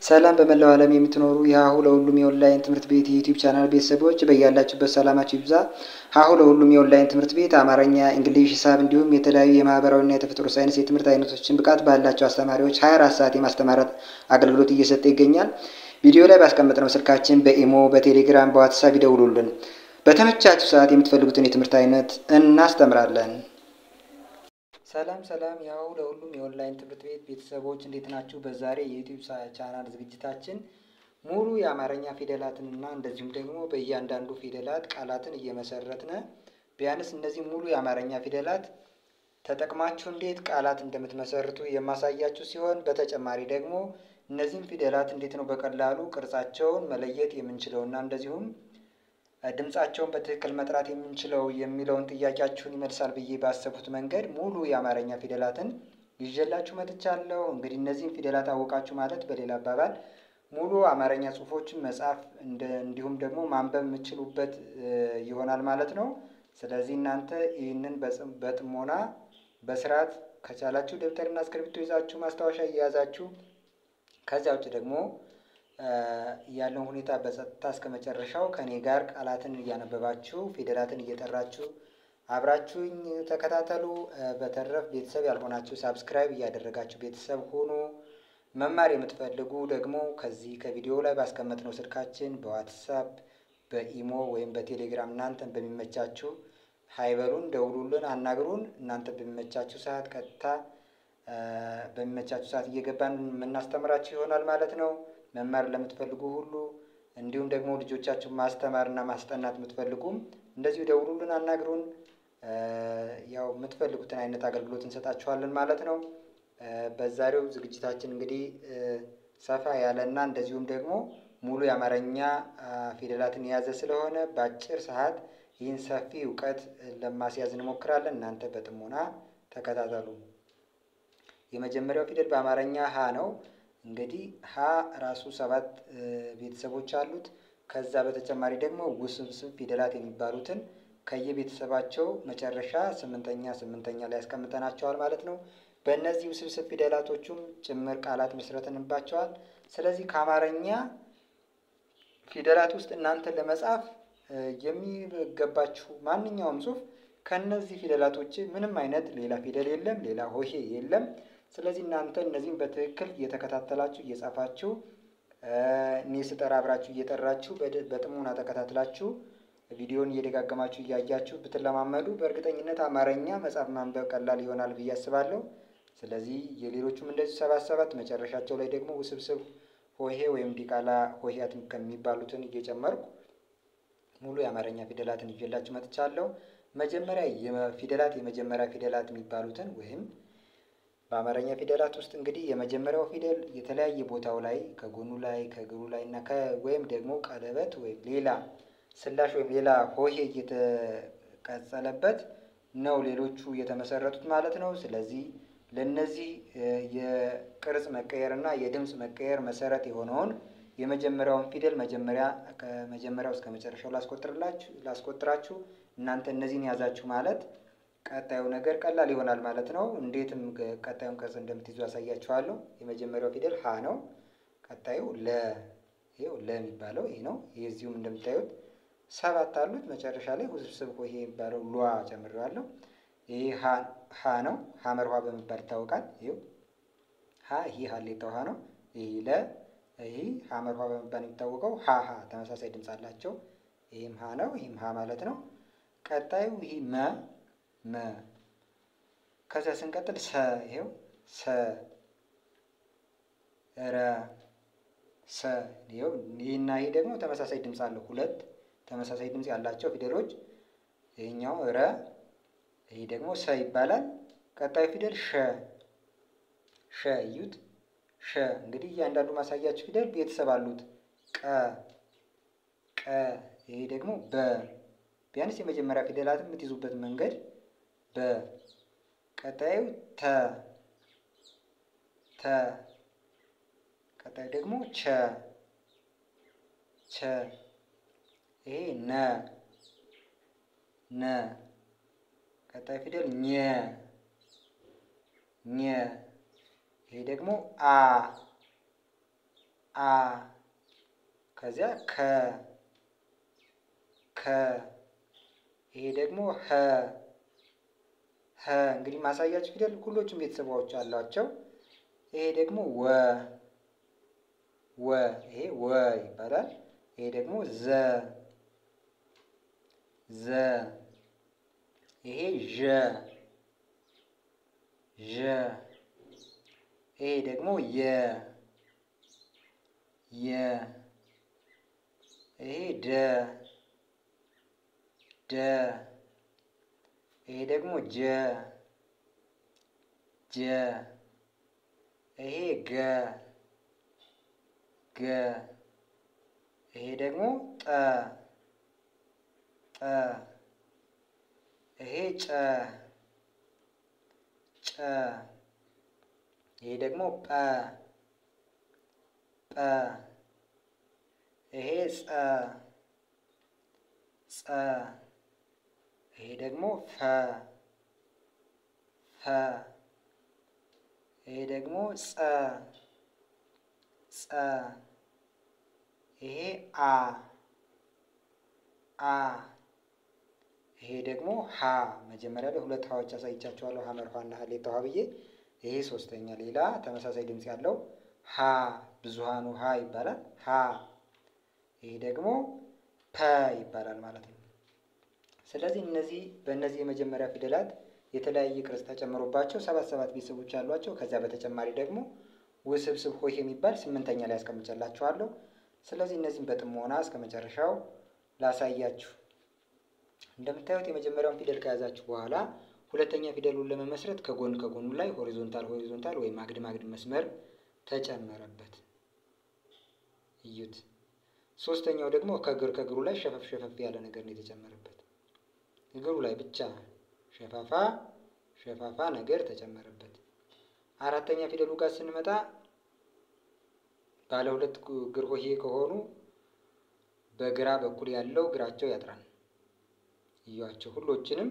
ሰላም በመላው ዓለም የምትኖሩ የሀሁ ለሁሉም የኦንላይን ትምህርት ቤት የዩቲዩብ ቻናል ቤተሰቦች በያላችሁበት ሰላማችሁ ይብዛ። ሀሁ ለሁሉም የኦንላይን ትምህርት ቤት አማርኛ፣ እንግሊዝ፣ ሂሳብ እንዲሁም የተለያዩ የማህበራዊና የተፈጥሮ ሳይንስ የትምህርት አይነቶችን ብቃት ባላቸው አስተማሪዎች 24 ሰዓት የማስተማር አገልግሎት እየሰጠ ይገኛል። ቪዲዮ ላይ ባስቀመጥነው ስልካችን በኢሞ፣ በቴሌግራም፣ በዋትሳፕ ይደውሉልን። በተመቻችሁ ሰዓት የምትፈልጉትን የትምህርት አይነት እናስተምራለን። ሰላም ያው ለሁሉም የኦንላይን ትምህርት ቤት ቤተሰቦች እንዴት ናችሁ? በዛሬ የዩቲዩብ ቻናል ዝግጅታችን ሙሉ የአማርኛ ፊደላትን እና እንደዚሁም ደግሞ በእያንዳንዱ ፊደላት ቃላትን እየመሰረትን ቢያንስ እነዚህ ሙሉ የአማርኛ ፊደላት ተጠቅማችሁ እንዴት ቃላት እንደምትመሰርቱ የማሳያችሁ ሲሆን በተጨማሪ ደግሞ እነዚህን ፊደላት እንዴት ነው በቀላሉ ቅርጻቸውን መለየት የምንችለውና እንደዚሁም ድምጻቸውን በትክክል መጥራት የምንችለው የሚለውን ጥያቄያችሁን ይመልሳል ብዬ ባሰቡት መንገድ ሙሉ የአማርኛ ፊደላትን ይዤላችሁ መጥቻለሁ። እንግዲህ እነዚህን ፊደላት አወቃችሁ ማለት በሌላ አባባል ሙሉ አማርኛ ጽሑፎችን መጻፍ እንዲሁም ደግሞ ማንበብ የምትችሉበት ይሆናል ማለት ነው። ስለዚህ እናንተ ይህንን በጥሞና በስርዓት ከቻላችሁ ደብተርና እስክሪብቶ ይዛችሁ ማስታወሻ እየያዛችሁ ከዚያ ውጭ ደግሞ ያለውን ሁኔታ በጸጥታ እስከመጨረሻው ከኔ ጋር ቃላትን እያነበባችሁ ፊደላትን እየጠራችሁ አብራችሁኝ ተከታተሉ። በተረፈ ቤተሰብ ያልሆናችሁ ሳብስክራይብ እያደረጋችሁ ቤተሰብ ሁኑ። መማር የምትፈልጉ ደግሞ ከዚህ ከቪዲዮ ላይ ባስቀመጥነው ስልካችን በዋትሳፕ በኢሞ ወይም በቴሌግራም እናንተን በሚመቻችሁ ሀይበሉን፣ ደውሉልን፣ አናግሩን። እናንተን በሚመቻችሁ ሰዓት ቀጥታ በሚመቻችሁ ሰዓት እየገባን የምናስተምራችሁ ይሆናል ማለት ነው። መማር ለምትፈልጉ ሁሉ እንዲሁም ደግሞ ልጆቻችሁን ማስተማርና ማስጠናት የምትፈልጉም እንደዚሁ ደውሉልን፣ አናግሩን። ያው የምትፈልጉትን አይነት አገልግሎት እንሰጣችኋለን ማለት ነው። በዛሬው ዝግጅታችን እንግዲህ ሰፋ ያለና እንደዚሁም ደግሞ ሙሉ የአማርኛ ፊደላትን የያዘ ስለሆነ በአጭር ሰዓት ይህን ሰፊ እውቀት ለማስያዝ እንሞክራለን። እናንተ በጥሞና ተከታተሉ። የመጀመሪያው ፊደል በአማርኛ ሀ ነው። እንግዲህ ሀ ራሱ 7 ቤተሰቦች አሉት። ከዛ በተጨማሪ ደግሞ ውስብስብ ፊደላት የሚባሉትን ከየቤተሰባቸው መጨረሻ ስምንተኛ ላይ ያስቀምጠናቸዋል ማለት ነው። በእነዚህ ውስብስብ ፊደላቶቹም ጭምር ቃላት መስርተንባቸዋል። ስለዚህ ከአማርኛ ፊደላት ውስጥ እናንተ ለመጻፍ የሚገባችሁ ማንኛውም ጽሑፍ ከነዚህ ፊደላቶች ምንም አይነት ሌላ ፊደል የለም፣ ሌላ ሆሄ የለም። ስለዚህ እናንተ እነዚህን በትክክል እየተከታተላችሁ እየጻፋችሁ እኔ ስጠራ አብራችሁ እየጠራችሁ በጥሞና ተከታትላችሁ ቪዲዮን እየደጋገማችሁ እያያችሁ ብትለማመዱ በእርግጠኝነት አማርኛ መጻፍ ማንበብ ቀላል ይሆናል ብዬ አስባለሁ። ስለዚህ የሌሎቹም እንደዚህ 7 መጨረሻቸው ላይ ደግሞ ውስብስብ ሆሄ ወይም ዲቃላ ሆሄያት ከሚባሉትን እየጨመርኩ ሙሉ የአማርኛ ፊደላትን ይዤላችሁ መጥቻለሁ። መጀመሪያ የመጀመሪያ ፊደላት የሚባሉትን ወይም በአማርኛ ፊደላት ውስጥ እንግዲህ የመጀመሪያው ፊደል የተለያየ ቦታው ላይ ከጎኑ ላይ ከእግሩ ላይ እና ወይም ደግሞ ቀለበት ወይም ሌላ ስላሽ ወይም ሌላ ሆሄ እየተቀጸለበት ነው ሌሎቹ የተመሰረቱት ማለት ነው። ስለዚህ ለነዚህ የቅርጽ መቀየር እና የድምፅ መቀየር መሰረት የሆነውን የመጀመሪያውን ፊደል ከመጀመሪያው እስከ መጨረሻው ላስቆጥራችሁ። እናንተ እነዚህን ያዛችሁ ማለት ቀጣዩ ነገር ቀላል ይሆናል ማለት ነው። እንዴትም ቀጣዩን ቅርጽ እንደምትይዙ ያሳያችኋለሁ። የመጀመሪያው ፊደል ሀ ነው። ቀጣዩ ለ፣ ይሄው ለ የሚባለው ይሄ ነው። ይሄ እዚሁም እንደምታዩት 7 አሉት። መጨረሻ ላይ ውስብስብ ሆሄ የሚባለው ሏ ጨምሬዋለሁ። ይሄ ሀ ነው። ሐመር ውሃ በመባል ይታወቃል። ይሄው ሀ፣ ይሄ ሀሌታ ውሃ ነው። ይሄ ለ፣ ይሄ ሐመር ውሃ በመባል የሚታወቀው ሀ ተመሳሳይ ድምፅ አላቸው። ይሄም ሀ ነው፣ ይሄም ሀ ማለት ነው። ቀጣዩ ይሄ መ ከዛ ስንቀጥል ሰ፣ ይሄው ሰ፣ ረ፣ ሰ፣ ይሄው ይሄና ይሄ ደግሞ ተመሳሳይ ድምፅ አለው። 2 ተመሳሳይ ድምፅ ያላቸው ፊደሎች ይሄኛው ረ፣ ይሄ ደግሞ ሰ ይባላል። ቀጣዩ ፊደል ሸ፣ እዩት ሸ። እንግዲህ እያንዳንዱ ማሳያችሁ ፊደል ቤተሰብ አሉት። ቀ፣ ይሄ ደግሞ በ። ቢያንስ የመጀመሪያ ፊደላትን የምትይዙበት መንገድ ቀጣዩ ተ፣ ቀጣዩ ደግሞ ቸ፣ ይሄ ነ፣ ቀጣዩ ፊደል ኘ፣ ይሄ ደግሞ አ አ ከዚያ ከ ይሄ ደግሞ ሀ እንግዲህ ማሳያችሁ ፊደል ሁሎቹም ቤተሰቦች አሏቸው። ይሄ ደግሞ ይሄ ወ ይባላል። ይሄ ደግሞ ዘ ይሄ ዠ ይሄ ደግሞ የ ይሄ ደ ይሄ ደግሞ ጀ ይሄ ገ ይሄ ደግሞ ጠ ይሄ ጨ ይሄ ደግሞ ጰ ይሄ ጸ ይሄ ደግሞ ፈ ይሄ ደግሞ ጸ ይሄ አ ይሄ ደግሞ ሀ መጀመሪያ ላይ ሁለት ሀዎች አሳይቻችኋለሁ። ሀመርኋና ሀሌታ ውሃ ብዬ ይሄ ሶስተኛ ሌላ ተመሳሳይ ድምፅ ያለው ሀ ብዙሃኑ ሀ ይባላል። ሀ ይሄ ደግሞ ፐ ይባላል ማለት ነው። ስለዚህ በእነዚህ የመጀመሪያ ፊደላት የተለያየ ቅርጽ ተጨምሮባቸው 7 ቤተሰቦች አሏቸው። ከዚያ በተጨማሪ ደግሞ ውስብስብ ሆሄ የሚባል 8ኛ ላይ አስቀምጬላችኋለሁ። ስለዚህ እነዚህን በጥሞና እስከ መጨረሻው ላሳያችሁ። እንደምታዩት የመጀመሪያውን ፊደል ከያዛችሁ በኋላ ሁለተኛ ፊደሉን ለመመስረት ከጎኑ ላይ ሆሪዞንታል ወይም አግድም መስመር ተጨመረበት። እዩት። ሶስተኛው ደግሞ ከእግሩ ላይ ሸፈፍ ያለ ነገር ነው የተጨመረበት። እግሩ ላይ ብቻ ሸፋፋ ነገር ተጨመረበት። አራተኛ ፊደሉ ጋር ስንመጣ ባለ ሁለት እግር ሆሄ ከሆኑ በግራ በኩል ያለው እግራቸው ያጥራል። እዩዋቸው ሁሎችንም።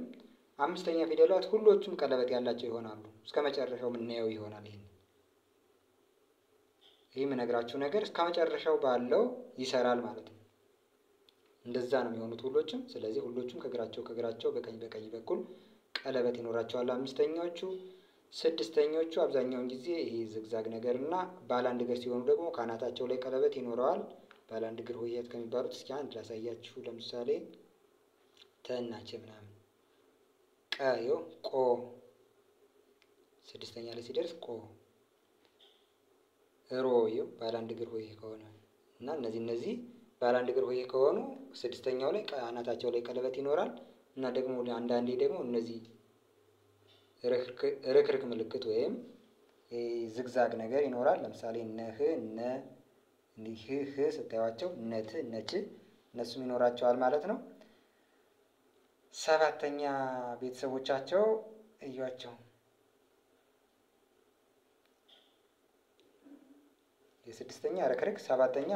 አምስተኛ ፊደላት ሁሎቹም ቀለበት ያላቸው ይሆናሉ። እስከ መጨረሻው የምናየው ይሆናል። ይህ የምነግራችሁ ነገር እስከ መጨረሻው ባለው ይሰራል ማለት ነው። እንደዛ ነው የሚሆኑት ሁሎችም። ስለዚህ ሁሎቹም ከእግራቸው በቀኝ በኩል ቀለበት ይኖራቸዋል አምስተኛዎቹ። ስድስተኞቹ አብዛኛውን ጊዜ ይሄ ዝግዛግ ነገር እና ባለ አንድ እግር ሲሆኑ ደግሞ ካናታቸው ላይ ቀለበት ይኖረዋል። ባለ አንድ እግር ሆሄያት ከሚባሉት እስኪ አንድ ላሳያችሁ። ለምሳሌ ተናቸ ምናምን ቀዮ ቆ ስድስተኛ ላይ ሲደርስ ቆ ሮዮ ባለ አንድ እግር ሆሄ ከሆነ እና እነዚህ ባለ አንድ እግር ሆሄ ከሆኑ ስድስተኛው ላይ አናታቸው ላይ ቀለበት ይኖራል እና ደግሞ አንዳንዴ ደግሞ እነዚህ ርክርክ ምልክት ወይም ዝግዛግ ነገር ይኖራል። ለምሳሌ ነህ ስታዩዋቸው ነች እነሱም ይኖራቸዋል ማለት ነው። ሰባተኛ ቤተሰቦቻቸው እዩዋቸው። የስድስተኛ ርክርክ፣ ሰባተኛ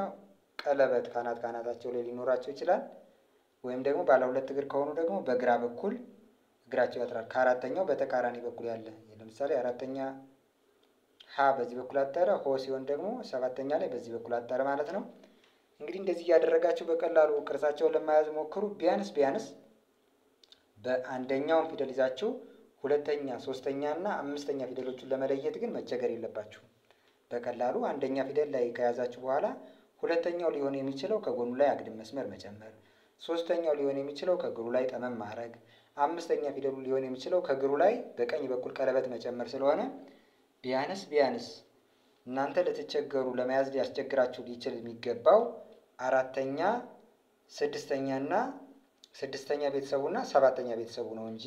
ቀለበት ካናታቸው ላይ ሊኖራቸው ይችላል። ወይም ደግሞ ባለ ሁለት እግር ከሆኑ ደግሞ በግራ በኩል እግራቸው ያጥራል። ከአራተኛው በተቃራኒ በኩል ያለ ለምሳሌ አራተኛ ሀ በዚህ በኩል አጠረ፣ ሆ ሲሆን ደግሞ ሰባተኛ ላይ በዚህ በኩል አጠረ ማለት ነው። እንግዲህ እንደዚህ እያደረጋችሁ በቀላሉ ቅርጻቸውን ለመያዝ ሞክሩ። ቢያንስ በአንደኛውን ፊደል ይዛችሁ ሁለተኛ፣ ሶስተኛ እና አምስተኛ ፊደሎቹን ለመለየት ግን መቸገር የለባችሁም። በቀላሉ አንደኛ ፊደል ላይ ከያዛችሁ በኋላ ሁለተኛው ሊሆን የሚችለው ከጎኑ ላይ አግድም መስመር መጨመር፣ ሶስተኛው ሊሆን የሚችለው ከእግሩ ላይ ጠመም ማድረግ፣ አምስተኛ ፊደሉ ሊሆን የሚችለው ከእግሩ ላይ በቀኝ በኩል ቀለበት መጨመር ስለሆነ ቢያንስ እናንተ ልትቸገሩ ለመያዝ ሊያስቸግራችሁ ሊችል የሚገባው አራተኛ፣ ስድስተኛ ቤተሰቡና ሰባተኛ ቤተሰቡ ነው እንጂ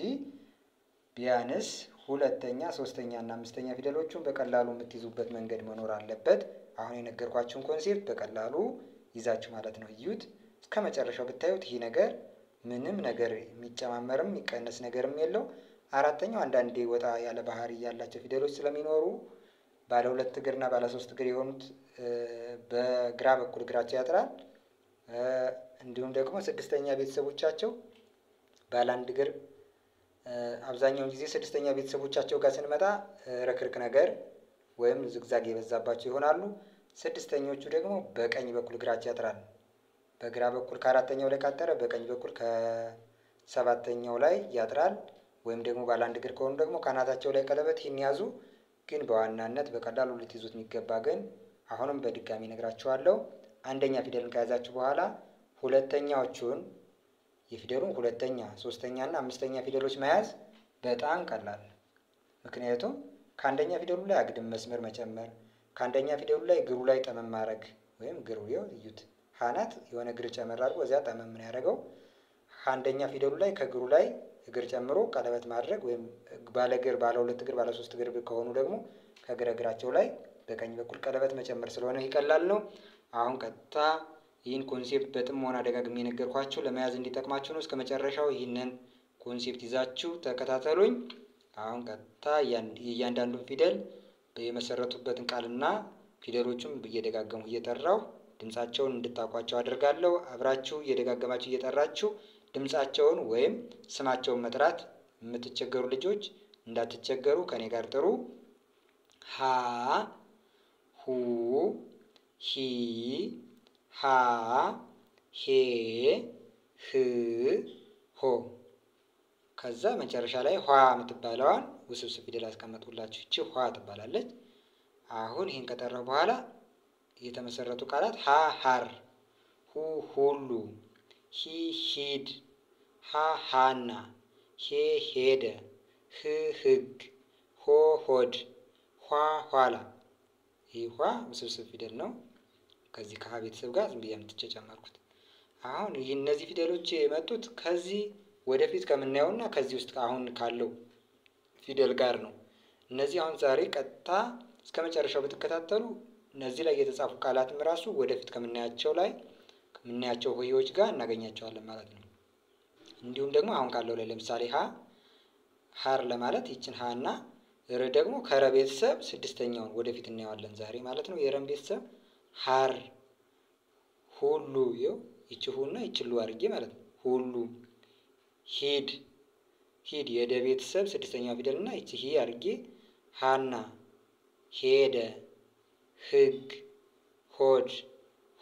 ቢያንስ ሁለተኛ፣ ሶስተኛ እና አምስተኛ ፊደሎቹን በቀላሉ የምትይዙበት መንገድ መኖር አለበት። አሁን የነገርኳችሁን ኮንሴፕት በቀላሉ ይዛችሁ ማለት ነው። እዩት እስከ መጨረሻው ብታዩት ይህ ነገር ምንም ነገር የሚጨማመርም የሚቀነስ ነገርም የለው። አራተኛው አንዳንዴ ወጣ ያለ ባህሪ ያላቸው ፊደሎች ስለሚኖሩ ባለ ሁለት እግርና ባለ ሶስት እግር የሆኑት በግራ በኩል እግራቸው ያጥራል። እንዲሁም ደግሞ ስድስተኛ ቤተሰቦቻቸው ባለ አንድ እግር አብዛኛውን ጊዜ ስድስተኛ ቤተሰቦቻቸው ጋር ስንመጣ ረክርክ ነገር ወይም ዝግዛግ የበዛባቸው ይሆናሉ። ስድስተኞቹ ደግሞ በቀኝ በኩል እግራቸው ያጥራል። በግራ በኩል ከአራተኛው ላይ ካጠረ በቀኝ በኩል ከሰባተኛው ላይ ያጥራል። ወይም ደግሞ ባለ አንድ እግር ከሆኑ ደግሞ ካናታቸው ላይ ቀለበት ይህን ያዙ። ግን በዋናነት በቀላሉ ልትይዙት የሚገባ ግን አሁንም በድጋሚ ነግራችኋለሁ። አንደኛ ፊደልን ከያዛችሁ በኋላ ሁለተኛዎቹን የፊደሉን ሁለተኛ፣ ሶስተኛ እና አምስተኛ ፊደሎች መያዝ በጣም ቀላል። ምክንያቱም ከአንደኛ ፊደሉ ላይ አግድም መስመር መጨመር፣ ከአንደኛ ፊደሉ ላይ እግሩ ላይ ጠመም ማድረግ ወይም እግሩ እዩት ሀናት የሆነ እግር ጨመር አድርጎ እዚያ ጠመም ምን ያደረገው አንደኛ ፊደሉ ላይ ከእግሩ ላይ እግር ጨምሮ ቀለበት ማድረግ ወይም ባለ እግር ባለ ሁለት እግር ባለ ሶስት እግር ከሆኑ ደግሞ ከእግረ እግራቸው ላይ በቀኝ በኩል ቀለበት መጨመር ስለሆነ ይቀላል ነው። አሁን ቀጥታ ይህን ኮንሴፕት በጥሞና ደጋግሜ የነገርኳችሁ ለመያዝ እንዲጠቅማችሁ ነው። እስከ መጨረሻው ይህንን ኮንሴፕት ይዛችሁ ተከታተሉኝ። አሁን ቀጥታ የእያንዳንዱን ፊደል የመሰረቱበትን ቃልና ፊደሎቹም እየደጋገሙ እየጠራሁ ድምጻቸውን እንድታውቋቸው አድርጋለሁ። አብራችሁ እየደጋገማችሁ እየጠራችሁ ድምጻቸውን ወይም ስማቸውን መጥራት የምትቸገሩ ልጆች እንዳትቸገሩ ከኔ ጋር ጥሩ። ሀ ሁ ሂ ሃ ሄ ህ ሆ። ከዛ መጨረሻ ላይ ኋ የምትባለዋን ውስብስብ ፊደል አስቀመጥኩላችሁ። እቺ ኋ ትባላለች። አሁን ይህን ከጠራሁ በኋላ የተመሰረቱ ቃላት ሀ ሀር፣ ሁ ሁሉ፣ ሂ ሂድ፣ ሃ ሃና፣ ሄ ሄደ፣ ህ ህግ፣ ሆ ሆድ፣ ኋ ኋላ። ይህ ኋ ውስብስብ ፊደል ነው። ከዚህ ከሀ ቤተሰብ ጋር ዝም ብዬ አምጥቼ ጨመርኩት። አሁን እነዚህ ፊደሎች የመጡት ከዚህ ወደፊት ከምናየውና ከዚህ ውስጥ አሁን ካለው ፊደል ጋር ነው። እነዚህ አሁን ዛሬ ቀጥታ እስከ መጨረሻው ብትከታተሉ እነዚህ ላይ የተጻፉ ቃላትም ራሱ ወደፊት ከምናያቸው ሆሄዎች ጋር እናገኛቸዋለን ማለት ነው። እንዲሁም ደግሞ አሁን ካለው ላይ ለምሳሌ ሀ ሀር ለማለት ይችን ሀ እና ር ደግሞ ከረ ቤተሰብ ስድስተኛውን ወደፊት እናየዋለን ዛሬ ማለት ነው። የረም ቤተሰብ ሀር፣ ሁሉ ይች ሁና ይች ሉ አድርጌ ማለት ነው። ሁሉ፣ ሂድ ሂድ የደ ቤተሰብ ስድስተኛው ፊደል እና ይች ሂ አድርጌ ሃና፣ ሄደ፣ ህግ፣ ሆድ፣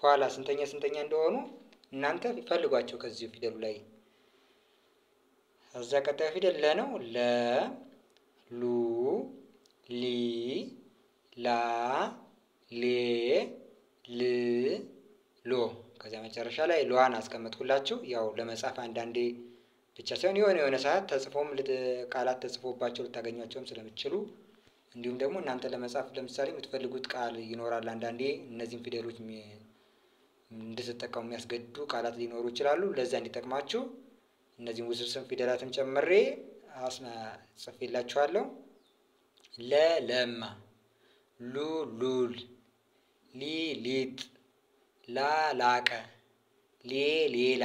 ኋላ ስንተኛ እንደሆኑ እናንተ ፈልጓቸው ከዚህ ፊደሉ ላይ። እዛ ቀጣዩ ፊደል ለ ነው። ለ፣ ሉ፣ ሊ፣ ላ፣ ሌ፣ ል፣ ሎ። ከዚያ መጨረሻ ላይ ሏን አስቀመጥኩላችሁ። ያው ለመጻፍ አንዳንዴ ብቻ ሳይሆን የሆነ ሰዓት ተጽፎም ቃላት ተጽፎባቸው ልታገኟቸውም ስለምትችሉ እንዲሁም ደግሞ እናንተ ለመጻፍ ለምሳሌ የምትፈልጉት ቃል ይኖራል። አንዳንዴ እነዚህን ፊደሎች እንድትጠቀሙ የሚያስገድዱ ቃላት ሊኖሩ ይችላሉ። ለዛ እንዲጠቅማችሁ እነዚህን ውስብስብ ፊደላትም ጨምሬ ጽፌላችኋለሁ። ለ ለማ፣ ሉ ሉል፣ ሊ ሊጥ፣ ላ ላቀ፣ ሌ ሌላ፣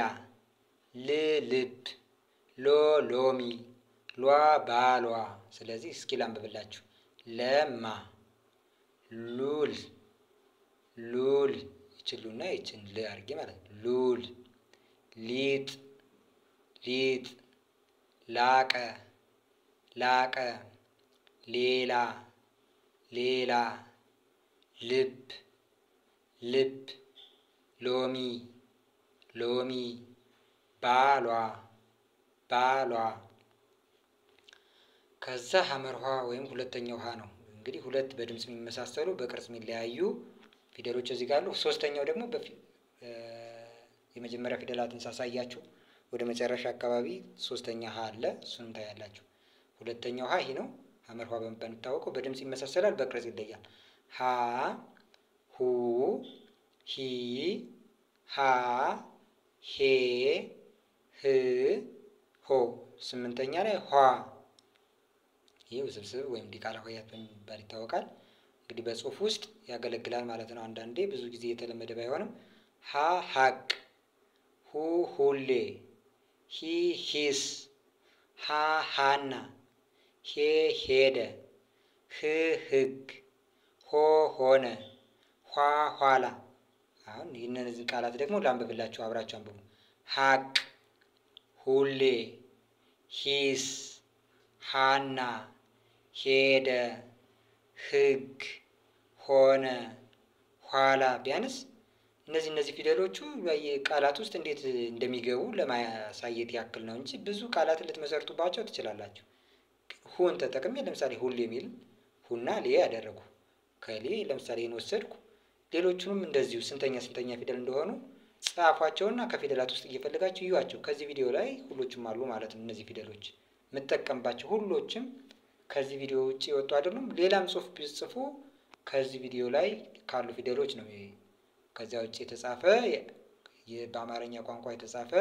ል ልብ፣ ሎ ሎሚ፣ ሏ ባሏ። ስለዚህ እስኪ ላንብብላችሁ። ለማ፣ ሉል፣ ሉል ይችሉና ይችን ል አድርጌ ማለት ነው። ሉል፣ ሊጥ፣ ሊጥ፣ ላቀ፣ ላቀ፣ ሌላ፣ ሌላ፣ ልብ፣ ልብ፣ ሎሚ፣ ሎሚ፣ ባሏ፣ ባሏ። ከዛ ሐመርኋ ወይም ሁለተኛው ሀ ነው። እንግዲህ ሁለት በድምጽ የሚመሳሰሉ በቅርጽ የሚለያዩ ፊደሎች እዚህ ጋር አሉ። ሶስተኛው ደግሞ የመጀመሪያ ፊደላትን ሳሳያችሁ ወደ መጨረሻ አካባቢ ሶስተኛ ሀ አለ። እሱንም ታያላችሁ። ሁለተኛው ሀ ይሄ ነው። ሐመርኋ በመባል የሚታወቀው በድምጽ ይመሳሰላል፣ በቅርጽ ይለያል። ሀ፣ ሁ፣ ሂ፣ ሃ፣ ሄ፣ ህ፣ ሆ። ስምንተኛ ላይ ኋ። ይህ ውስብስብ ወይም ዲቃላ ሆሄያት በሚባል ይታወቃል። እንግዲህ በጽሁፍ ውስጥ ያገለግላል ማለት ነው። አንዳንዴ ብዙ ጊዜ የተለመደ ባይሆንም ሀ ሀቅ፣ ሁ ሁሌ፣ ሂ ሂስ፣ ሃ ሃና፣ ሄ ሄደ፣ ህ ህግ፣ ሆ ሆነ፣ ኋ ኋላ። አሁን እነዚህ ቃላት ደግሞ ላንብብላችሁ፣ አብራችሁ አንብቡ። ሀቅ፣ ሁሌ፣ ሂስ፣ ሃና፣ ሄደ፣ ህግ፣ ሆነ፣ ኋ ኋላ ቢያንስ እነዚህ ፊደሎቹ በቃላት ውስጥ እንዴት እንደሚገቡ ለማሳየት ያክል ነው እንጂ ብዙ ቃላትን ልትመሰርቱባቸው ትችላላችሁ። ሁን ተጠቅሜ ለምሳሌ ሁል የሚል ሁና ሌ ያደረጉ ከሌ ለምሳሌ ወሰድኩ። ሌሎቹንም እንደዚሁ ስንተኛ ፊደል እንደሆኑ ጻፏቸውና ከፊደላት ውስጥ እየፈለጋችሁ ይዩዋቸው። ከዚህ ቪዲዮ ላይ ሁሎችም አሉ ማለት ነው። እነዚህ ፊደሎች የምጠቀምባቸው ሁሎችም ከዚህ ቪዲዮ ውጭ የወጡ አይደሉም። ሌላም ጽሁፍ ቢጽፉ ከዚህ ቪዲዮ ላይ ካሉ ፊደሎች ነው። ከዚያ ውጭ የተጻፈ በአማርኛ ቋንቋ የተጻፈ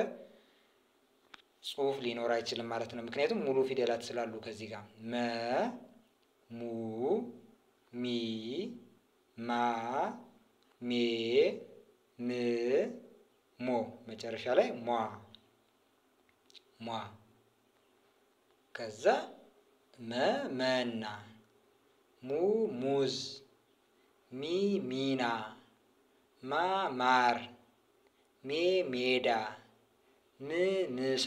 ጽሁፍ ሊኖር አይችልም ማለት ነው። ምክንያቱም ሙሉ ፊደላት ስላሉ ከዚህ ጋር መ፣ ሙ፣ ሚ፣ ማ፣ ሜ፣ ም፣ ሞ መጨረሻ ላይ ሟ ከዛ መና፣ ሙ ሙዝ፣ ሚ ሚና፣ ማ ማር፣ ሜ ሜዳ፣ ም ምሳ፣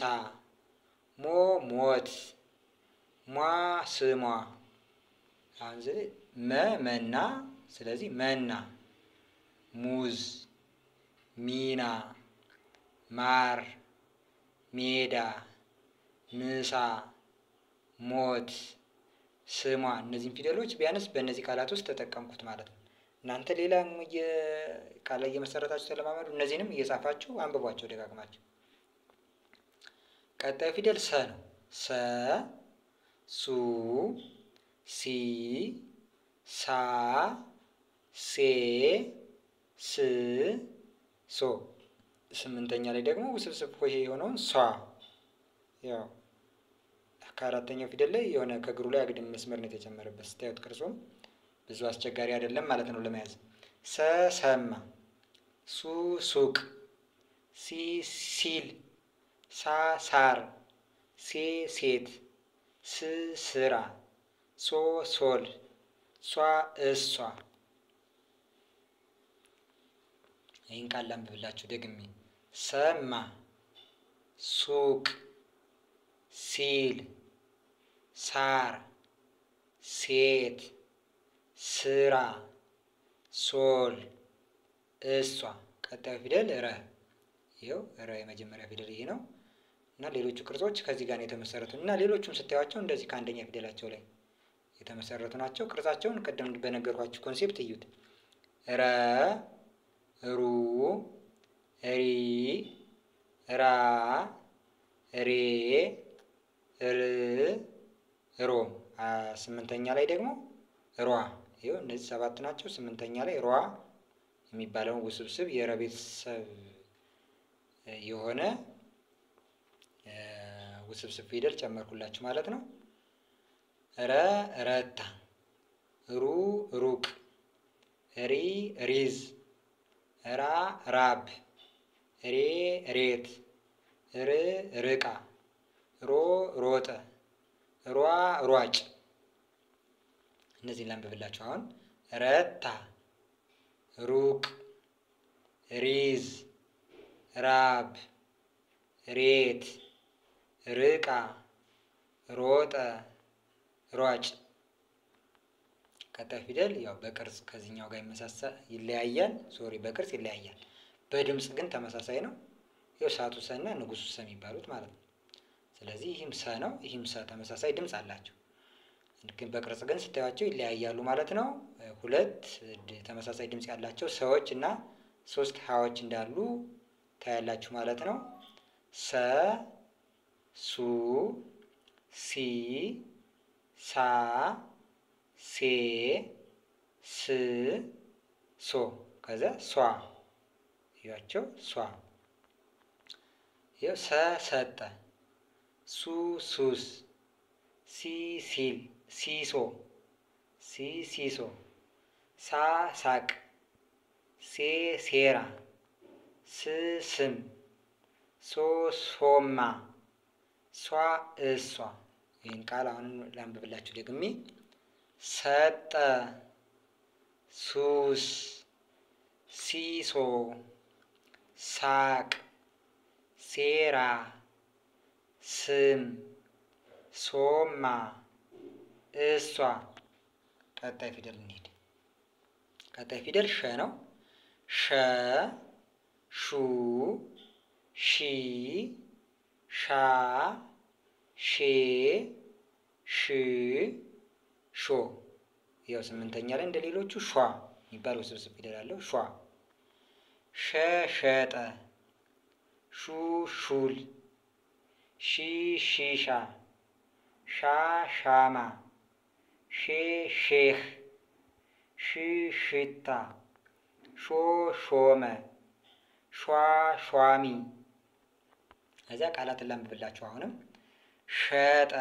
ሞ ሞት፣ ሟ ስሟ። አሁን ስለዚህ መና ስለዚህ መና፣ ሙዝ፣ ሚና፣ ማር፣ ሜዳ፣ ምሳ፣ ሞት፣ ስሟ። እነዚህን ፊደሎች ቢያንስ በእነዚህ ቃላት ውስጥ ተጠቀምኩት ማለት ነው። እናንተ ሌላም ቃል እየመሰረታችሁ ተለማመዱ። እነዚህንም እየጻፋችሁ አንብቧቸው ደጋግማችሁ። ቀጣዩ ፊደል ሰ ነው። ሰ፣ ሱ፣ ሲ፣ ሳ፣ ሴ፣ ስ፣ ሶ። ስምንተኛ ላይ ደግሞ ውስብስብ ሆሄ የሆነውን ሷ። ያው ከአራተኛው ፊደል ላይ የሆነ ከእግሩ ላይ አግድም መስመር ነው የተጨመረበት። ስታዩት ቅርጹም ብዙ አስቸጋሪ አይደለም ማለት ነው ለመያዝ። ሰ ሰማ፣ ሱ ሱቅ፣ ሲ ሲል፣ ሳ ሳር፣ ሴ ሴት፣ ስ ስራ፣ ሶ ሶል፣ ሷ እሷ። ይህን ቃል ላንብብላችሁ ደግሜ። ሰማ፣ ሱቅ፣ ሲል፣ ሳር፣ ሴት፣ ስራ፣ ሶል፣ እሷ። ቀጣዩ ፊደል ረ። ይኸው ረ የመጀመሪያ ፊደል ይሄ ነው እና ሌሎቹ ቅርጾች ከዚህ ጋር ነው የተመሰረቱት እና ሌሎቹም ስታዩቸው እንደዚህ ከአንደኛ ፊደላቸው ላይ የተመሰረቱ ናቸው። ቅርጻቸውን ቀደም በነገርኳችሁ ኮንሴፕት እዩት። ረ፣ ሩ፣ ሪ፣ ራ፣ ሬ፣ ር፣ ሮ። ስምንተኛ ላይ ደግሞ ሯ። ይኸው እነዚህ ሰባት ናቸው። ስምንተኛ ላይ ሯ የሚባለውን ውስብስብ የረ ቤተሰብ የሆነ ውስብስብ ፊደል ጨመርኩላችሁ ማለት ነው። ረ ረታ፣ ሩ ሩቅ፣ ሪ ሪዝ፣ ራ ራብ፣ ሬ ሬት፣ ር ርቃ፣ ሮ ሮጠ፣ ሯ ሯጭ። እነዚህን ላንብብላችሁ አሁን። ረታ፣ ሩቅ፣ ሪዝ፣ ራብ፣ ሬት፣ ርቃ፣ ሮጠ፣ ሯጭ። ቀጣይ ፊደል ያው በቅርጽ ከዚህኛው ጋር ይለያያል። በቅርጽ ይለያያል። በድምጽ ግን ተመሳሳይ ነው። ያው ሳቱ ሰ እና ንጉሱ ሰ የሚባሉት ማለት ነው። ስለዚህ ይህም ሰ ነው፣ ይህም ሰ ተመሳሳይ ድምጽ አላቸው። ግን በቅርጽ ግን ስታዩቸው ይለያያሉ ማለት ነው። ሁለት ተመሳሳይ ድምጽ ያላቸው ሰዎች እና ሶስት ሀዎች እንዳሉ ታያላችሁ ማለት ነው። ሰ፣ ሱ፣ ሲ፣ ሳ፣ ሴ፣ ስ፣ ሶ። ከዛ ሷ ያቸው ሷ። ይኸው ሰ ሰጠ፣ ሱ ሱስ፣ ሲ ሲል፣ ሲሶ፣ ሲ ሲሶ፣ ሳ ሳቅ፣ ሴ ሴራ፣ ስ ስም፣ ሶ ሶማ፣ ሷ እሷ። ይህን ቃል አሁን ላንብብላችሁ ደግሜ። ሰጠ፣ ሱስ፣ ሲሶ፣ ሳቅ፣ ሴራ፣ ስም፣ ሶማ፣ እሷ። ቀጣይ ፊደል እንሂድ። ቀጣይ ፊደል ሸ ነው። ሸ ሹ ሺ ሻ ሼ ሽ ሾ። ያው ስምንተኛ ላይ እንደ ሌሎቹ ሿ የሚባል ውስብስብ ፊደል አለው። ሿ ሸ ሸጠ ሹ ሹል ሺ ሺሻ ሻ ሻማ ሼ ሼህ ሽ ሽታ ሾ ሾመ ሿ ሿሚ። እዚያ ቃላትን ላንብብላችሁ። አሁንም ሸጠ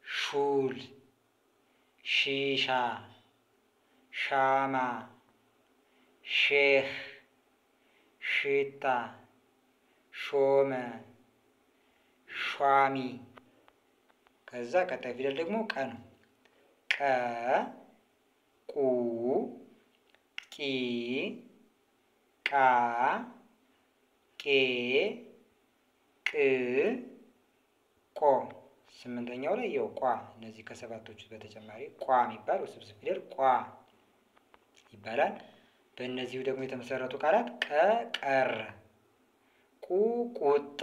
ሹል ሺሻ ሻማ ሼህ ሽታ ሾመ ሿሚ። ከዛ ቀጣይ ፊደል ደግሞ ቀ ነው። ቀ ቁ ቂ ቃ ቄ ቅ ቆ። ስምንተኛው ላይ ያው ቋ። እነዚህ ከሰባቶቹ በተጨማሪ ቋ የሚባል ውስብስብ ፊደል ቋ ይባላል። በእነዚሁ ደግሞ የተመሰረቱ ቃላት ቀ ቀረ፣ ቁ ቁጣ፣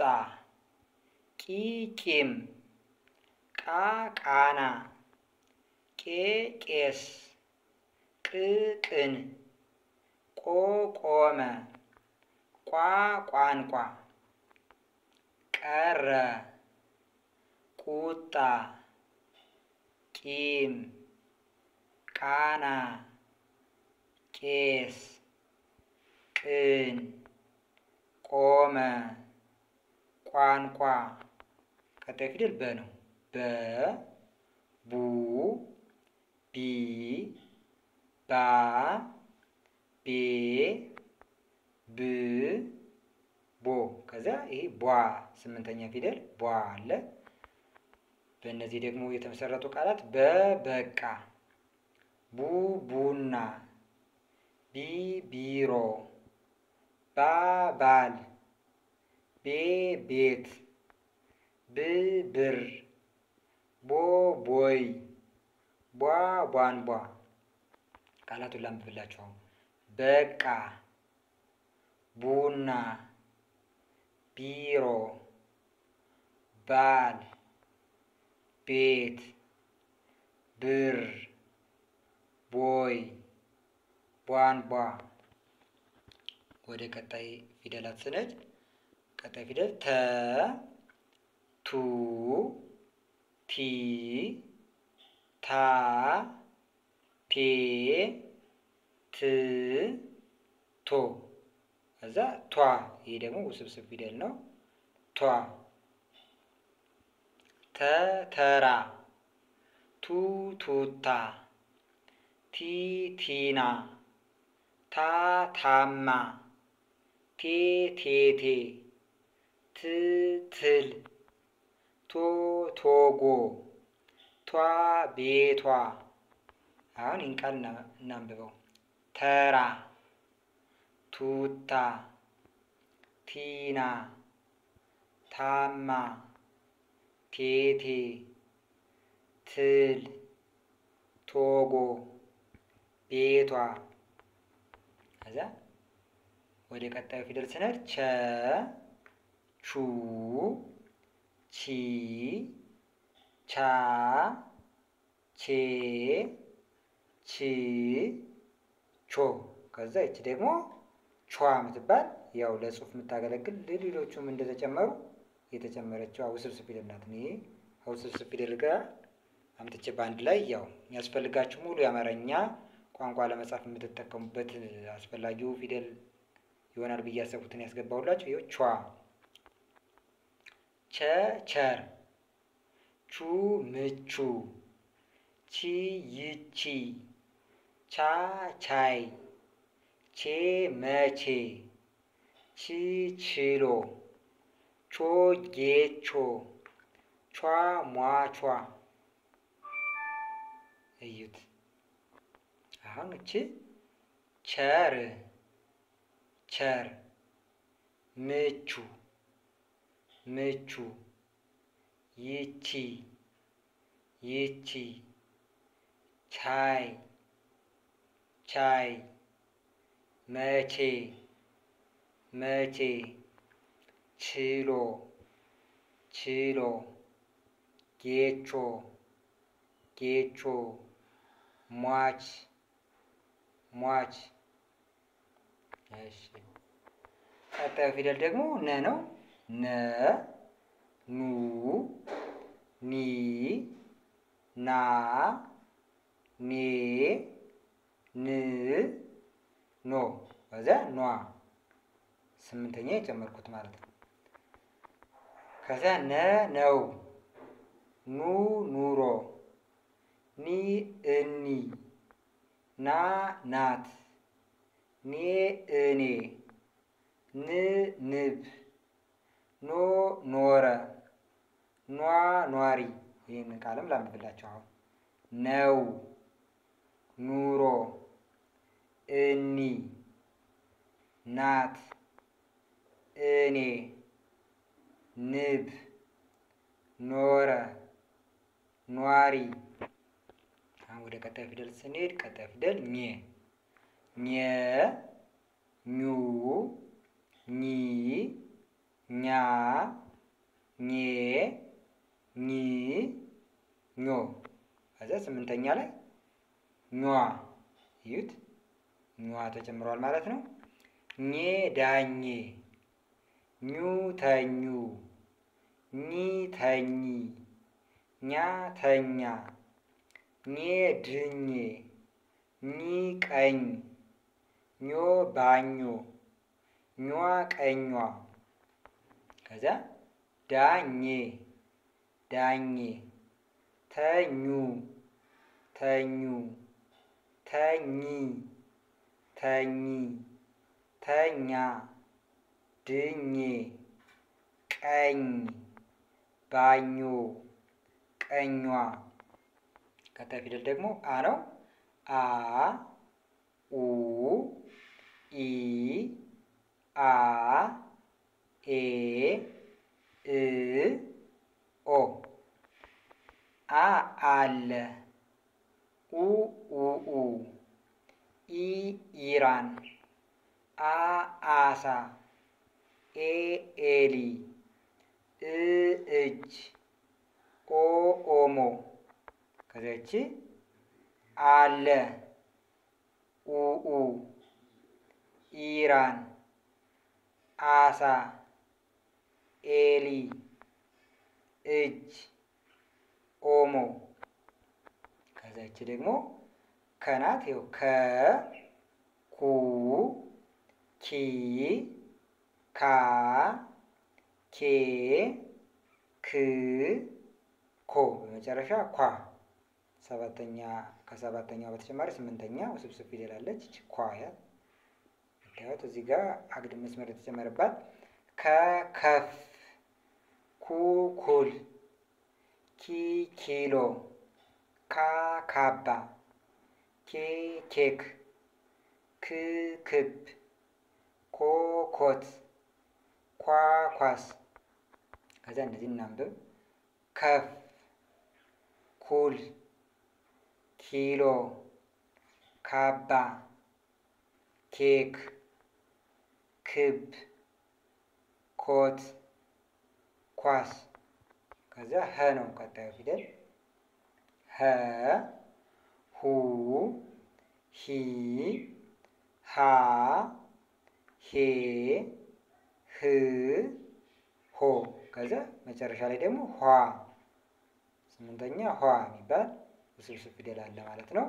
ቂ ቂም፣ ቃ ቃና፣ ቄ ቄስ፣ ቅ ቅን፣ ቆ ቆመ፣ ቋ ቋንቋ፣ ቀረ፣ ቁጣ፣ ቂም፣ ቃና፣ ቄስ፣ ቅን፣ ቆመ፣ ቋንቋ። ቀጣይ ፊደል በ ነው። በ ቡ ቢ ባ ቤ ብ ቦ። ከዚያ ይሄ ቧ ስምንተኛ ፊደል ቧ አለ። በእነዚህ ደግሞ የተመሰረቱ ቃላት በበቃ፣ ቡ ቡና፣ ቢ ቢሮ፣ ባ ባል፣ ቤ ቤት፣ ብ ብር፣ ቦ ቦይ፣ ቧ ቧንቧ። ቃላቱን ላንብብላችሁ። በቃ፣ ቡና፣ ቢሮ፣ ባል፣ ቤት፣ ብር፣ ቦይ፣ ቧንቧ። ወደ ቀጣይ ፊደላት ስንሄድ ቀጣይ ፊደል ተ ቱ ቲ ታ ቴ ት ቶ። ከዛ ቷ። ይሄ ደግሞ ውስብስብ ፊደል ነው። ቷ ተ ተራ፣ ቱ ቱታ፣ ቲ ቲና፣ ታ ታማ፣ ቴ ቴቴ፣ ት ትል፣ ቶ ቶጎ፣ ቷ ቤቷ። አሁን ይህን ቃል እናንብበው። ተራ፣ ቱታ፣ ቲና፣ ታማ፣ ቴቴ፣ ትል፣ ቶጎ፣ ቤቷ። ከዛ ወደ ቀጣዩ ፊደል ስንሄድ ቸ ቹ ቺ ቻ ቼ ቺ ቾ። ከዛ ይቺ ደግሞ ቿ የምትባል ያው ለጽሁፍ የምታገለግል ለሌሎቹም እንደተጨመሩ የተጨመረችው ውስብስብ ፊደል ናት። ይሄ ውስብስብ ፊደል ጋር አምጥቼ በአንድ ላይ ያው የሚያስፈልጋችሁ ሙሉ የአማርኛ ቋንቋ ለመጻፍ የምትጠቀሙበት አስፈላጊው ፊደል ይሆናል ብዬ ያሰብኩትን ያስገባሁላችሁ። ይኸው ቿ። ቸ ቸር፣ ቹ ምቹ፣ ቺ ይቺ፣ ቻ ቻይ፣ ቼ መቼ፣ ቺ ችሎ፣ ቾ ጌቾ፣ ቿ ሟቿ። እዩት። አሁን እቺ ቸር ቸር፣ ምቹ ምቹ፣ ይቺ ይቺ፣ ቻይ ቻይ፣ መቼ መቼ ችሎ ችሎ ጌቾ ጌቾ ሟች ሟች። እሺ ቀጣዩ ፊደል ደግሞ ነ ነው። ነ ኑ ኒ ና ኔ ን ኖ። ከዚያ ኗ ስምንተኛ የጨመርኩት ማለት ነው። ከዚያ ነ ነው ኑ ኑሮ ኒ እኒ ና ናት ኔ እኔ ን ንብ ኖ ኖረ ኗ ኗሪ። ይህንን ቃልም ላንብብላችሁ። አሁን ነው ኑሮ እኒ ናት እኔ ንብ ኖረ ኗሪ። አሁን ወደ ቀጣይ ፊደል ስንሄድ ቀጣይ ፊደል ኘ ኘ ኙ ኚ ኛ ኜ ኚ ኞ። ከዚያ ስምንተኛ ላይ ኟ እዩት፣ ኟ ተጨምሯል ማለት ነው። ኜ ዳኜ ኙ ተኙ ኚ ተኚ ኛ ተኛ ኜ ድኜ ኚ ቀኝ ኞ ባኞ ኟ ቀኟ። ከዚያ ዳኜ ዳኜ ተኙ ተኙ ተኚ ተኚ ተኛ ድኜ ቀኝ ባኞ ቀኟ። ቀጣይ ፊደል ደግሞ አ ነው። አ ኡ ኢ አ ኤ እ ኦ። አ አለ ኡ ኡኡ ኢ ኢራን አ አሳ ኤ ኤሊ እ እጅ ኦ ኦሞ። ከዚያች አለ ኡኡ ኢራን አሳ ኤሊ እጅ ኦሞ። ከዚያች ደግሞ ከናት። ይኸው ከ ኩ ኪ ካ ኬ ክ ኮ በመጨረሻ ኳ። ከሰባተኛው በተጨማሪ ስምንተኛ ውስብስብ ፊደል አለች። ኳ ያት ታዩት እዚህ ጋር አግድም መስመር የተጨመረባት። ከከፍ ኩ ኩል ኪ ኪሎ ካ ካባ ኬ ኬክ ክ ክብ ኮ ኮት ኳ ኳስ። ከዚያ እነዚህ እናንብብ። ከፍ ኩል ኪሎ ካባ ኬክ ክብ ኮት ኳስ። ከዚያ ሀ ነው ቀጣዩ ፊደል። ሀ ሁ ሂ ሃ ሄ ህ ሆ። ከዚያ መጨረሻ ላይ ደግሞ ኋ። ስምንተኛ ኋ የሚባል ውስብስብ ፊደል አለ ማለት ነው።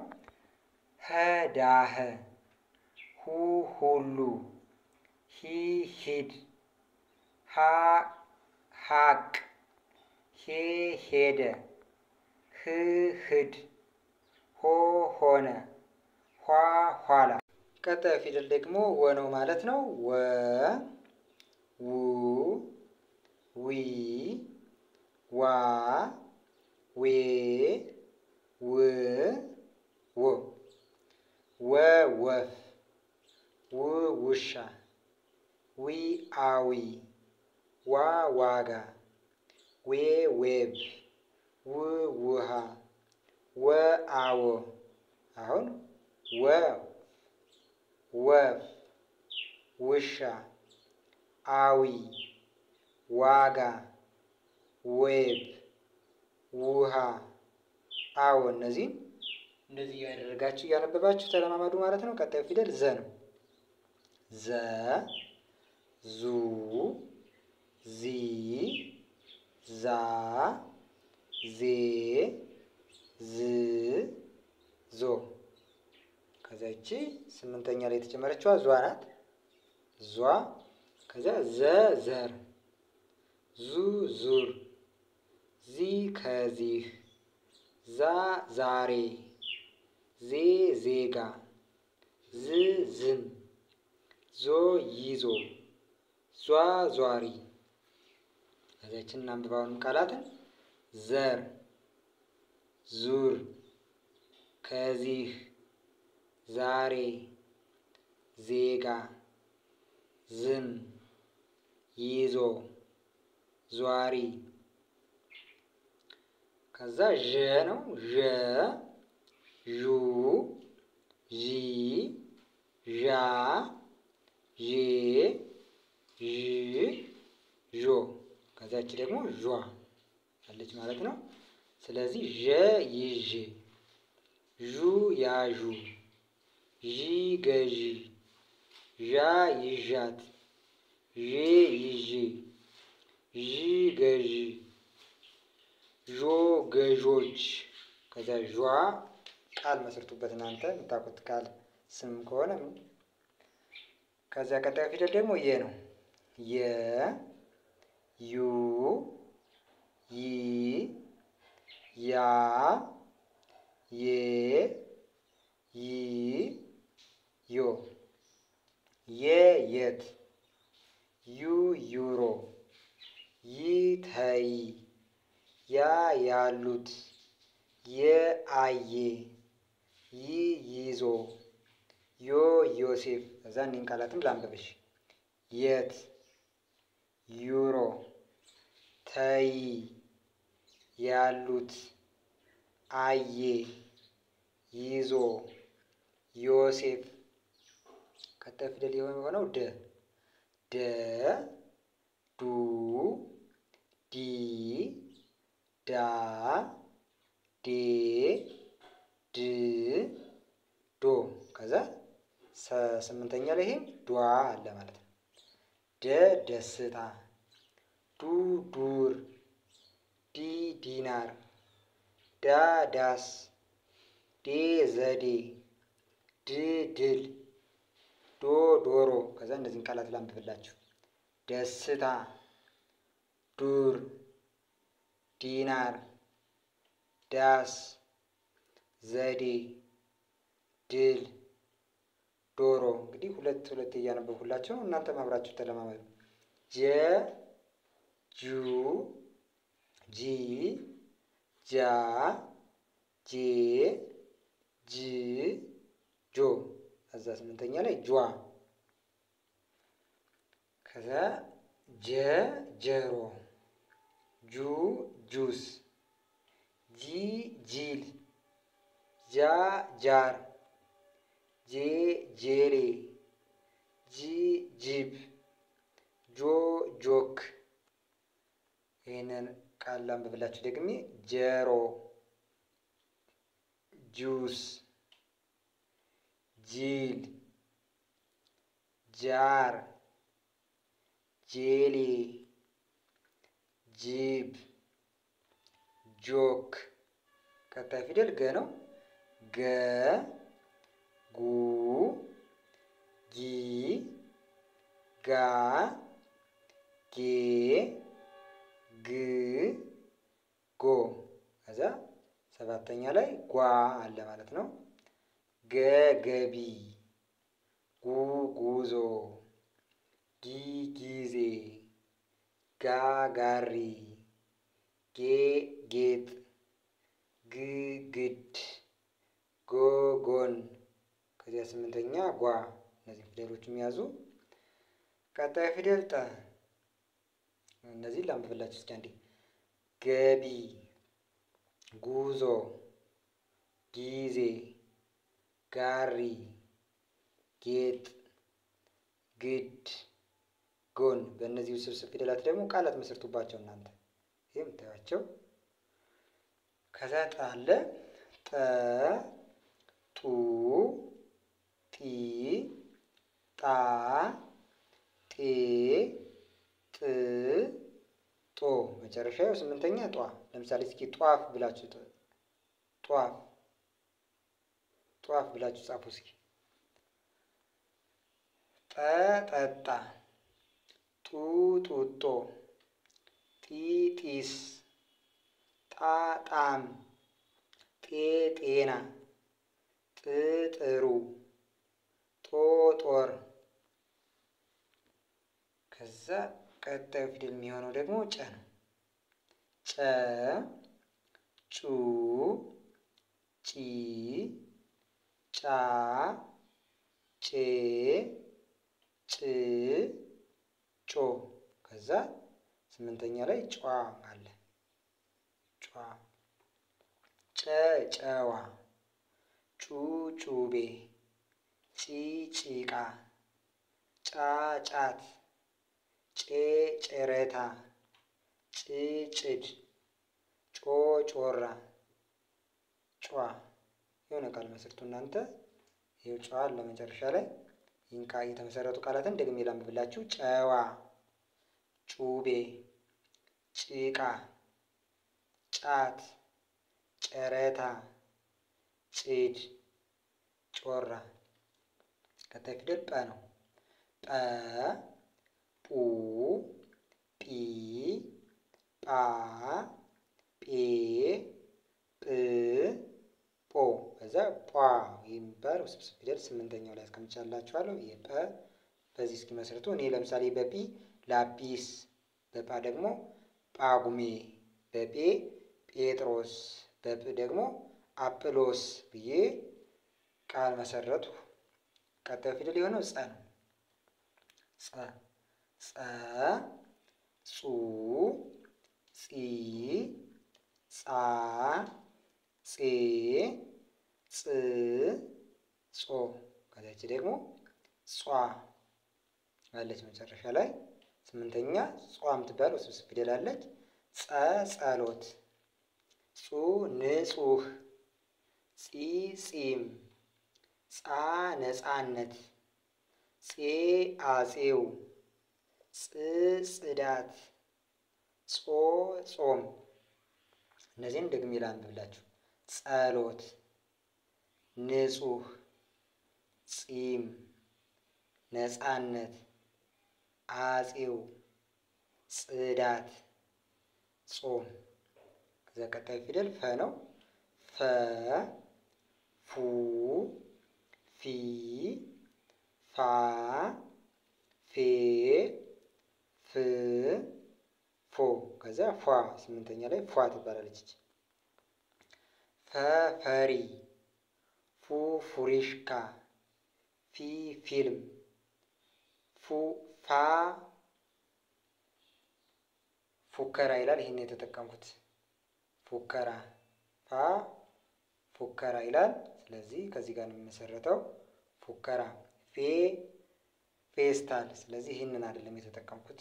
ዳህ ሁ ሁሉ ሂ ሂድ ሃ ሀቅ ሄ ሄደ ህ ህድ ሆ ሆነ ኋ ኋላ። ቀጣዩ ፊደል ደግሞ ወ ነው ማለት ነው። ወ ው ዊ ዋ ዌ ው ዎ። ወ ወፍ ው ውሻ ዊ አዊ ዋ ዋጋ ዌ ዌብ ው ውሃ ወ አዎ። አሁን ወ ወፍ ውሻ፣ አዊ፣ ዋጋ፣ ዌብ፣ ውሃ፣ አዎ። እነዚህ እንደዚህ ያደረጋችሁ እያነበባችሁ ተለማመዱ ማለት ነው። ቀጣዩ ፊደል ዘ ነው። ዘ፣ ዙ፣ ዚ፣ ዛ፣ ዜ፣ ዝ፣ ዞ። ከዛ ይቺ ስምንተኛ ላይ የተጨመረችዋ ዟ ናት። ዟ። ከዛ ዘ፣ ዘር፣ ዙ፣ ዙር፣ ዚ፣ ከዚህ፣ ዛ፣ ዛሬ፣ ዜ፣ ዜጋ፣ ዝ፣ ዝም፣ ዞ፣ ይዞ፣ ዟ፣ ዟሪ። ከዚያችን እናንብባውንም ቃላትን ዘር፣ ዙር፣ ከዚህ፣ ዛሬ፣ ዜጋ፣ ዝም፣ ይዞ፣ ዟሪ። ከዛ ዠ ነው። ዠ፣ ዡ፣ ዢ፣ ዣ፣ ዤ፣ ዥ፣ ዦ። ከዛች ደግሞ ዟ አለች ማለት ነው። ስለዚህ ዠ፣ ይዤ፣ ዡ፣ ያዡ፣ ዢ፣ ገዢ፣ ዣ፣ ይዣት፣ ዤ፣ ይዤ፣ ዥ፣ ገዢ፣ ዦ፣ ገዦች። ከዛ ዟ ቃል መስርቱበት እናንተ የምታውቁት ቃል ስም ከሆነ። ከዚያ ቀጣዩ ፊደል ደግሞ የ ነው። የ፣ ዩ፣ ይ፣ ያ፣ ዬ፣ ይ፣ ዮ። የ፣ የት፣ ዩ፣ ዩሮ፣ ይ፣ ተይ፣ ያ፣ ያሉት፣ የ፣ አየ፣ ይ፣ ይዞ፣ ዮ፣ ዮሴፍ። እዛ እኔን ቃላትም ላንብብሽ። የት፣ ዩሮ፣ ተይ፣ ያሉት፣ አየ፣ ይዞ፣ ዮሴፍ። ቀጣይ ፊደል የሆነው ደ። ደ፣ ዱ፣ ዲ፣ ዳ፣ ዴ፣ ድ፣ ዶ። ከዛ ስምንተኛ ላይ ይሄም ዷ አለ ማለት ነው። ደ፣ ደስታ፣ ዱ፣ ዱር፣ ዲ፣ ዲናር፣ ዳ፣ ዳስ፣ ዴ፣ ዘዴ፣ ድ፣ ድል፣ ዶ፣ ዶሮ። ከዛ እነዚህን ቃላት ላንብብላችሁ። ደስታ፣ ዱር፣ ዲናር፣ ዳስ፣ ዘዴ፣ ድል፣ ዶሮ። እንግዲህ ሁለት ሁለት እያነበብኩላቸው እናንተም አብራችሁ ተለማመዱ። ጀ፣ ጁ፣ ጂ፣ ጃ፣ ጄ፣ ጅ፣ ጆ። ከዛ ስምንተኛ ላይ ጇ። ከዛ ጀ፣ ጀሮ፣ ጁ፣ ጁስ፣ ጂ፣ ጂል፣ ጃ፣ ጃር፣ ጄ፣ ጄሌ፣ ጂ፣ ጂብ፣ ጆ፣ ጆክ። ይህንን ቃል ላንብብላችሁ ደግሜ። ጀሮ፣ ጁስ፣ ጂል፣ ጃር፣ ጄሌ፣ ጂብ፣ ጆክ። ቀጣይ ፊደል ገ ነው። ገ፣ ጉ፣ ጊ፣ ጋ፣ ጌ፣ ግ፣ ጎ። ከዛ ሰባተኛ ላይ ጓ አለ ማለት ነው። ገ፣ ገቢ፣ ጉ፣ ጉዞ፣ ጊ፣ ጊዜ፣ ጋ፣ ጋሪ፣ ጌ፣ ጌጥ፣ ግ፣ ግድ፣ ጎ፣ ጎን። ከዚያ ስምንተኛ ጓ። እነዚህ ፊደሎች የሚያዙ። ቀጣይ ፊደል ጠ። እነዚህ ላንብብላችሁ እስኪ አንዴ። ገቢ፣ ጉዞ፣ ጊዜ፣ ጋሪ፣ ጌጥ፣ ግድ፣ ጎን። በእነዚህ ውስብስብ ፊደላት ደግሞ ቃላት መስርቱባቸው እናንተ ይሄ የምታዩቸው። ከዛ ጠ አለ። ጠ፣ ጡ፣ ጢ፣ ጣ፣ ጤ፣ ጥ፣ ጦ። መጨረሻ ያው ስምንተኛ ጧ። ለምሳሌ እስኪ ጧፍ ብላችሁ ጧፍ ጧፍ ብላችሁ ጻፉ እስኪ። ጠ፣ ጠጣ፣ ጡ፣ ጡጦ፣ ጢ፣ ጢስ፣ ጣ፣ ጣም፣ ጤ፣ ጤና፣ ጥ፣ ጥሩ፣ ጦ፣ ጦር። ከዛ ቀጣዩ ፊደል የሚሆነው ደግሞ ጨ ነው። ጨ፣ ጩ፣ ጪ፣ ጫ፣ ጬ፣ ጭ፣ ጮ። ከዛ ስምንተኛ ላይ ጯ አለ። ጯ። ጨ፣ ጨዋ፣ ጩ፣ ጩቤ፣ ጪ፣ ጭቃ፣ ጫ፣ ጫት፣ ጬ፣ ጨረታ፣ ጭ፣ ጭድ፣ ጮ፣ ጮራ፣ ጯ። የሆነ ቃል መስርቱ እናንተ። ይኸው ጨዋ ለመጨረሻ ላይ። ይህን ቃል የተመሰረቱ ቃላትን ደግሜ ላንብብላችሁ። ጨዋ፣ ጩቤ፣ ጭቃ፣ ጫት፣ ጨረታ፣ ጭድ፣ ጮራ። ቀጣይ ፊደል ጰ ነው። ጰ፣ ጱ፣ ጲ፣ ጳ፣ ጴ፣ ጵ፣ ጶ። ከዛ ጳ የሚባል ውስብስብ ፊደል ስምንተኛው ላይ አስቀምጫላችኋለሁ። ይሄ ጰ በዚህ እስኪ መስርቱ። እኔ ለምሳሌ በጲ ላጲስ፣ በጳ ደግሞ ጳጉሜ፣ በጴ ጴጥሮስ፣ በጵ ደግሞ አጵሎስ ብዬ ቃል መሰረቱ። ቀጣዩ ፊደል የሆነው ጸ ነው። ጸ፣ ጸ፣ ጹ፣ ጺ፣ ጻ፣ ጼ፣ ጽ፣ ጾ። ከዚያች ደግሞ ጿ አለች መጨረሻ ላይ። ስምንተኛ ጿ የምትባል ውስብስብ ፊደል አለች። ጸ፣ ጸሎት፣ ጹ፣ ንጹህ፣ ጺ፣ ጺም፣ ጻ፣ ነጻነት፣ ጼ፣ አጼው፣ ጽ፣ ጽዳት፣ ጾ፣ ጾም። እነዚህን ደግሜ ላንብብላችሁ። ጸሎት፣ ንጹህ፣ ጺም፣ ነጻነት፣ አጼው፣ ጽዳት፣ ጾም። ከዛ ቀጣይ ፊደል ፈ ነው። ፈ፣ ፉ፣ ፊ፣ ፋ፣ ፌ፣ ፍ፣ ፎ። ከዛ ፏ ስምንተኛ ላይ ፏ ትባላለች። ፈ፣ ፈሪ፣ ፉ፣ ፉሪሽካ፣ ፊ፣ ፊልም፣ ፋ ፉከራ ይላል። ይሄን የተጠቀምኩት ፉከራ፣ ፋ ፉከራ ይላል። ስለዚህ ከዚህ ጋር ነው የሚመሰረተው ፉከራ። ፌ ፌስታል። ስለዚህ ይህንን አይደለም የተጠቀምኩት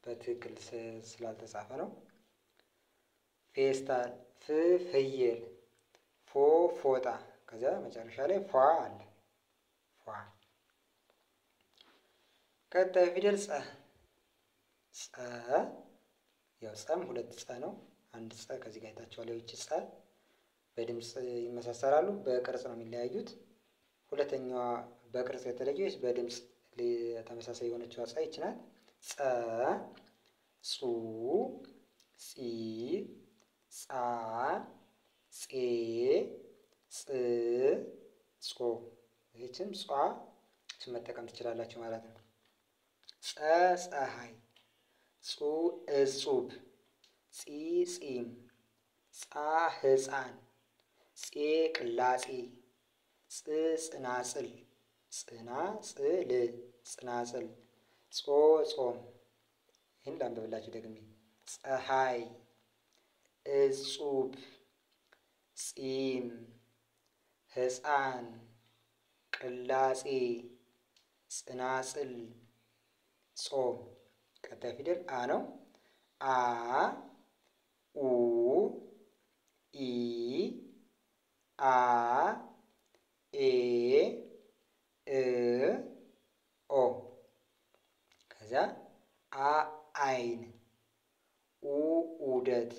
በትክክል ስላልተጻፈ ነው። ፌስታል። ፍ ፍየል፣ ፎ ፎጣ። ከዚያ መጨረሻ ላይ ፏ አለ። ፏ። ቀጣይ ፊደል ጸ። ጸ ያው ጸም ሁለት ጸ ነው። አንድ ጸ ከዚህ ጋር አይታችኋል። ይህች ጸ በድምፅ ይመሳሰላሉ፣ በቅርጽ ነው የሚለያዩት። ሁለተኛዋ በቅርጽ የተለየች በድምፅ ተመሳሳይ የሆነችዋ ጸ ይች ናት። ጸ፣ ጹ፣ ጺ፣ ጻ፣ ጼ፣ ጽ፣ ጾ። ይህችም ጿ መጠቀም ትችላላችሁ ማለት ነው። ጸ ፀሐይ፣ ጹ እጹብ፣ ጺ ጺም፣ ጻ ሕፃን፣ ጼ ቅላጼ፣ ጽ ጽናጽል፣ ጽና ጽል ጽናጽል፣ ጾ ጾም። ይህን ላንብብላችሁ ደግሜ። ፀሐይ፣ እጹብ፣ ጺም፣ ሕፃን፣ ቅላጼ፣ ጽናጽል ጾም ቀጣይ ፊደል አ ነው። አ ኡ ኢ አ ኤ እ ኦ ከዛ አ አይን ኡ ኡደት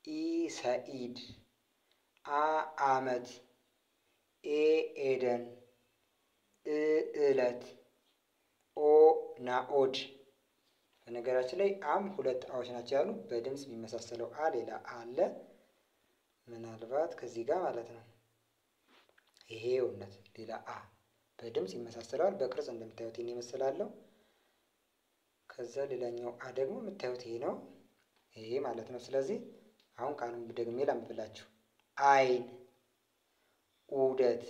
ኢ ሰኢድ አ አመት ኤ ኤደን እ እለት ኦ ናኦድ። በነገራችን ላይ አም ሁለት አዎች ናቸው ያሉ በድምጽ የሚመሳሰለው አ ሌላ አለ። ምናልባት ከዚህ ጋር ማለት ነው። ይሄ እውነት ሌላ አ በድምጽ ይመሳሰላል። በቅርጽ እንደምታዩት ይሄን ይመስላል። ከዛ ሌላኛው አ ደግሞ የምታዩት ይሄ ነው። ይሄ ማለት ነው። ስለዚህ አሁን ቃሉን ደግሜ ላንብብላችሁ። አይን ኡደት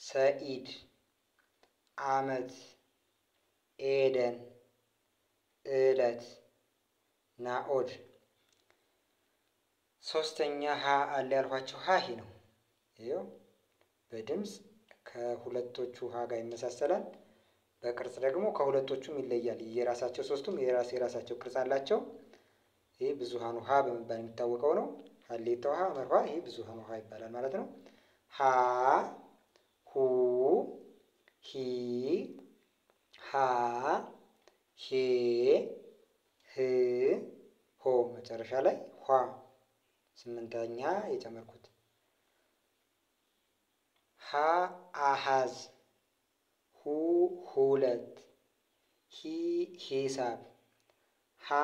ሰኢድ አመት ኤደን እለት ናኦድ። ሶስተኛ ሀ አለ ያልኳቸው ሀ ይሄ ነው። ይሄው በድምጽ ከሁለቶቹ ሀ ጋር ይመሳሰላል። በቅርጽ ደግሞ ከሁለቶቹም ይለያል። የራሳቸው ሶስቱም የራሳቸው ቅርጽ አላቸው። ይሄ ብዙሃኑ ሀ በመባል የሚታወቀው ነው። ሀሌታው ሀ መርኋ ይሄ ብዙሃኑ ሀ ይባላል ማለት ነው። ሀ ሁ ሂ ሃ ሄ ህ ሆ መጨረሻ ላይ ኋ ስምንተኛ የጨመርኩት። ሀ አሃዝ ሁ ሁለት ሂ ሂሳብ ሃ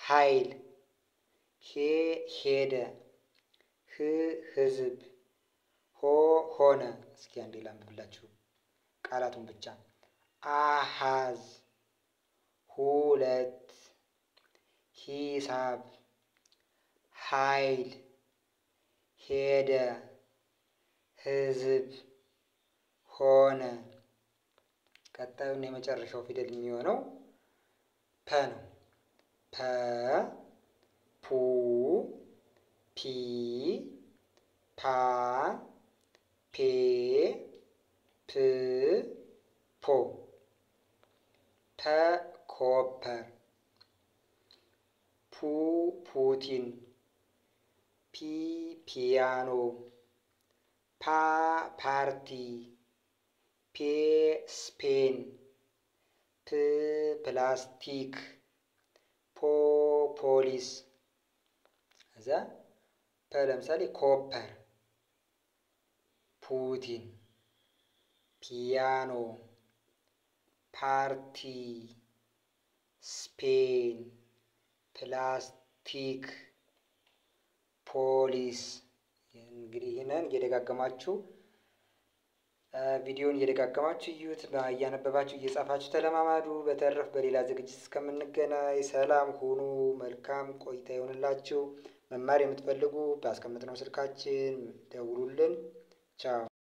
ኃይል ሄ ሄደ ህ ህዝብ ሆ ሆነ። እስኪ አንዴ ላንብብላችሁ ቃላቱን ብቻ። አሃዝ ሁለት ሂሳብ ኃይል ሄደ ህዝብ ሆነ። ቀጣዩና የመጨረሻው ፊደል የሚሆነው ፐ ነው። ፐ ፑ ፒ ፓ ፔ ፕ ፖ ፐ ኮፐር ፑ ፑቲን ፒ ፒያኖ ፓ ፓርቲ ፔ ስፔን ፕ ፕላስቲክ ፖ ፖሊስ። ከዛ ፐ ለምሳሌ ኮፐር ፑቲን ፒያኖ ፓርቲ ስፔን ፕላስቲክ ፖሊስ። እንግዲህ ይህንን እየደጋገማችሁ ቪዲዮን እየደጋገማችሁ እዩት። እያነበባችሁ እየጻፋችሁ ተለማማዱ። በተረፍ በሌላ ዝግጅት እስከምንገናኝ ሰላም ሁኑ። መልካም ቆይታ ይሆንላችሁ። መማር የምትፈልጉ ባስቀመጥነው ስልካችን ደውሉልን። ቻው